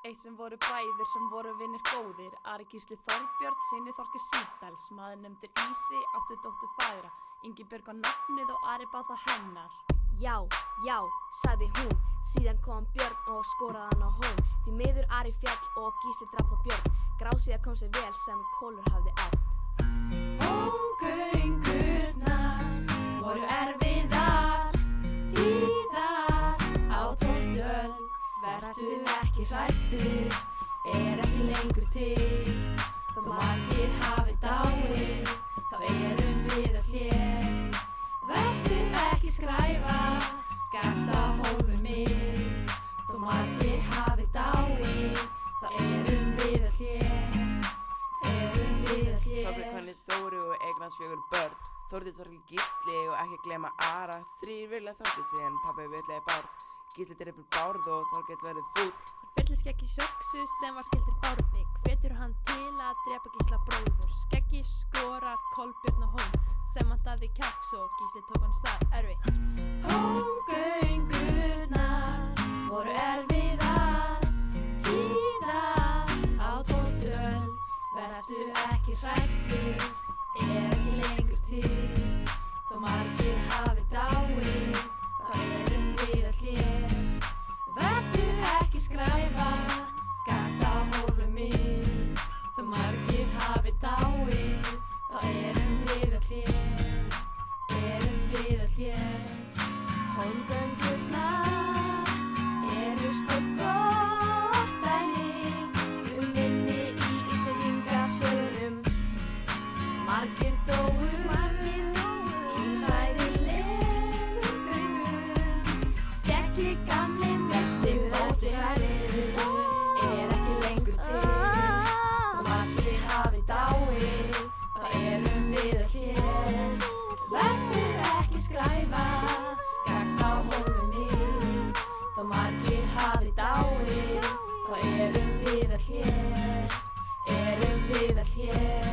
Eitt sem voru bræður sem voru vinir góðir, Ari Gísli Þorbjörn, syni Þorkels Síðdals, maður nefndur Ísi, átti dóttur fæðra, Ingibjörg á nafnið og Ari bað það hennar. Já, já, sagði hún, síðan kom Björn og skoraði hann á hón. Því miður Ari fjall og Gísli drap þá Björn, grásíða kom sér vel sem Kolur hafði átt. Hóngöngurnar voru erfiðar, tíðar á 12. öld. Vertu ekki hræddur, ekki lengur til. Þó margir hafi dáið, þá erum við öll hér. Vertu ekki skræfa, gert á hólfi mig. Þó margir hafi dáið, þá erum við öll hér. Þorbjörn kvænist Þóru og eignast 4 börn. Þórdís Þorkell Gísli og ekki gleyma Ara. 3 vilja Þórdísi en pabbi viljaði Bárð. Gísli drepur Bárð og Þorkell verður fúll. Hann fyllir Skeggi Söksu sem var skyldur Bárði, hvetur hann til að drepa Gísla bróður. Skeggi skorar Kolbjörn á hón sem vantaði kjarks og Gísli tók hann stað erfitt. Hóngöngurnar voru erfiðar, tíðar á 12. öld. Vertu ekki hræddur, ekki lengur til. Þó margir hafi dáið, þá erum við öll hér. Vertu ekki skræfa, gert á hólfi mig. Þó margir hafi dáið, þá erum við öll hér. Erum við öll hér. Hóngöngurnar eru sko gott dæmi minni í Íslendingasögunum. Margir dóu í hræðilegum göngum. Skeggi gamli mesti fóti hræddur, ekki lengur til. Þó margir hafi dáið, þá erum við öll hér. Vertu ekki skræfa, gert á hólfi mig. Þó margir hafi dáið, þá erum við öll hér. Erum við öll hér.